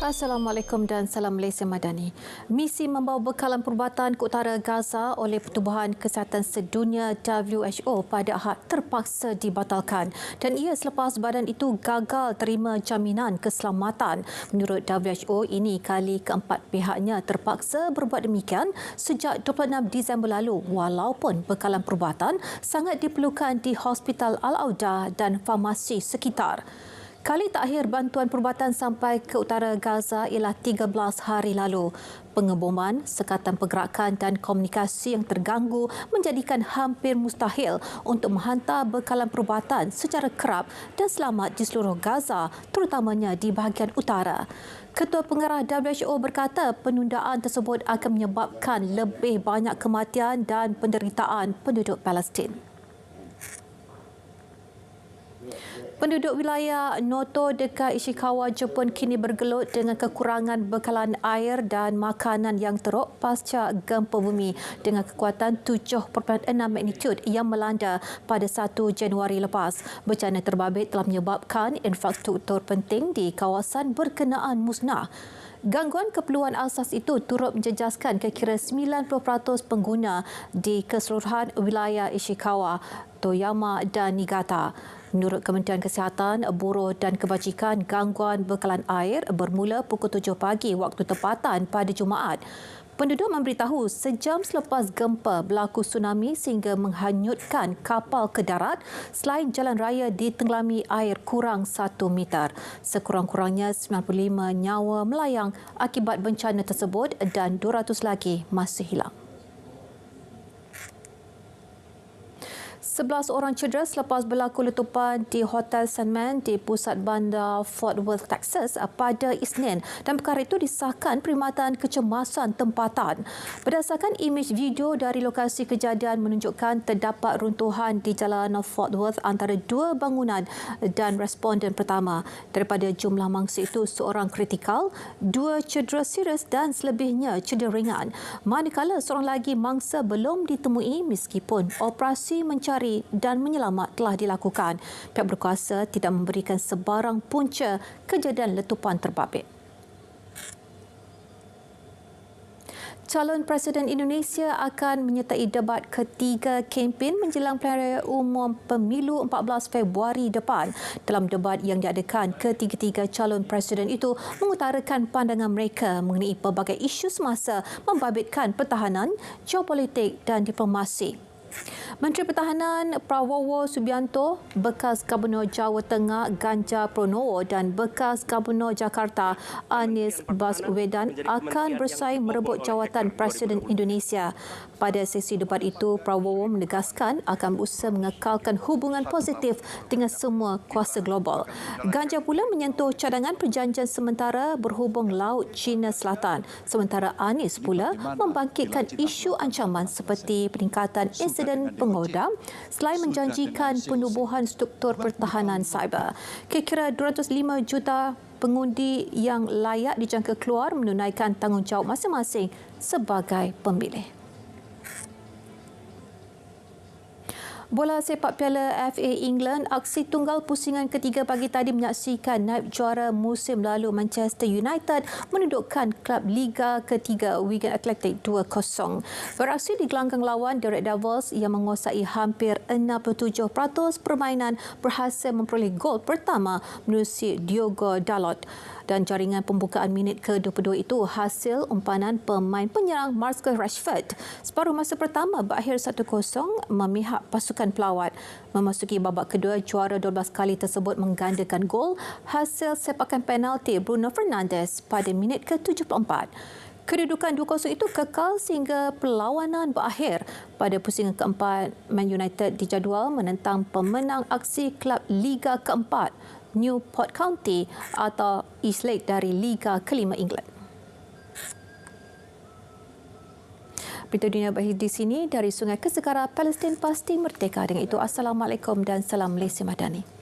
Assalamualaikum dan salam Malaysia Madani. Misi membawa bekalan perubatan ke utara Gaza oleh Pertubuhan Kesihatan Sedunia WHO pada Ahad terpaksa dibatalkan dan ia selepas badan itu gagal terima jaminan keselamatan. Menurut WHO, ini kali keempat pihaknya terpaksa berbuat demikian sejak 26 Disember lalu walaupun bekalan perubatan sangat diperlukan di Hospital Al-Auda dan farmasi sekitar. Kali terakhir bantuan perubatan sampai ke utara Gaza ialah 13 hari lalu. Pengeboman, sekatan pergerakan dan komunikasi yang terganggu menjadikan hampir mustahil untuk menghantar bekalan perubatan secara kerap dan selamat di seluruh Gaza, terutamanya di bahagian utara. Ketua Pengarah WHO berkata penundaan tersebut akan menyebabkan lebih banyak kematian dan penderitaan penduduk Palestin. Penduduk wilayah Noto dekat Ishikawa, Jepun kini bergelut dengan kekurangan bekalan air dan makanan yang teruk pasca gempa bumi dengan kekuatan 7.6 magnitude yang melanda pada 1 Januari lepas. Bencana terbabit telah menyebabkan infrastruktur penting di kawasan berkenaan musnah. Gangguan keperluan asas itu turut menjejaskan kira-kira 90% pengguna di keseluruhan wilayah Ishikawa, Toyama dan Niigata. Menurut Kementerian Kesihatan, Buruh dan Kebajikan, gangguan bekalan air bermula pukul 7 pagi waktu tempatan pada Jumaat. Penduduk memberitahu sejam selepas gempa berlaku tsunami sehingga menghanyutkan kapal ke darat selain jalan raya ditenggelami air kurang 1 meter. Sekurang-kurangnya 95 nyawa melayang akibat bencana tersebut dan 200 lagi masih hilang. 11 orang cedera selepas berlaku letupan di Hotel Sandman di pusat bandar Fort Worth, Texas pada Isnin dan perkara itu disahkan perkhidmatan kecemasan tempatan. Berdasarkan imej video dari lokasi kejadian menunjukkan terdapat runtuhan di jalan Fort Worth antara dua bangunan dan responden pertama. Daripada jumlah mangsa itu, seorang kritikal, 2 cedera serius dan selebihnya cedera ringan. Manakala seorang lagi mangsa belum ditemui meskipun operasi mencari dan menyelamat telah dilakukan. Pihak berkuasa tidak memberikan sebarang punca kejadian letupan terbabit. Calon Presiden Indonesia akan menyertai debat ketiga kempen menjelang pilihan raya umum pemilu 14 Februari depan. Dalam debat yang diadakan, ketiga-tiga calon presiden itu mengutarakan pandangan mereka mengenai pelbagai isu semasa membabitkan pertahanan, geopolitik dan diplomasi. Menteri Pertahanan Prabowo Subianto, bekas Gubernur Jawa Tengah Ganjar Pranowo dan bekas Gubernur Jakarta Anies Baswedan akan bersaing merebut jawatan Presiden Indonesia. Pada sesi debat itu, Prabowo menegaskan akan berusaha mengekalkan hubungan positif dengan semua kuasa global. Ganjar pula menyentuh cadangan perjanjian sementara berhubung Laut Cina Selatan. Sementara Anies pula membangkitkan isu ancaman seperti peningkatan insiden pengodam selain menjanjikan penubuhan struktur pertahanan cyber. Kira-kira 205 juta pengundi yang layak dijangka keluar menunaikan tanggungjawab masing-masing sebagai pemilih. Bola sepak Piala FA England, aksi tunggal pusingan ketiga pagi tadi menyaksikan naib juara musim lalu Manchester United menundukkan klub Liga Ketiga Wigan Athletic 2-0. Beraksi di gelanggang lawan, The Red Devils yang menguasai hampir 67% permainan berhasil memperoleh gol pertama menerusi Diogo Dalot. Dan jaringan pembukaan minit ke-22 itu hasil umpanan pemain penyerang Marcus Rashford. Separuh masa pertama berakhir 1-0 memihak pasukan pelawat. Memasuki babak kedua, juara 12 kali tersebut menggandakan gol hasil sepakan penalti Bruno Fernandes pada minit ke-74. Kedudukan 2-0 itu kekal sehingga perlawanan berakhir. Pada pusingan keempat, Man United dijadual menentang pemenang aksi klub Liga keempat, Newport County atau Eastlake dari Liga kelima England. Berita dunia berakhir di sini dari Sungai Kesegara, Palestin pasti merdeka. Dengan itu, Assalamualaikum dan salam Malaysia Madani.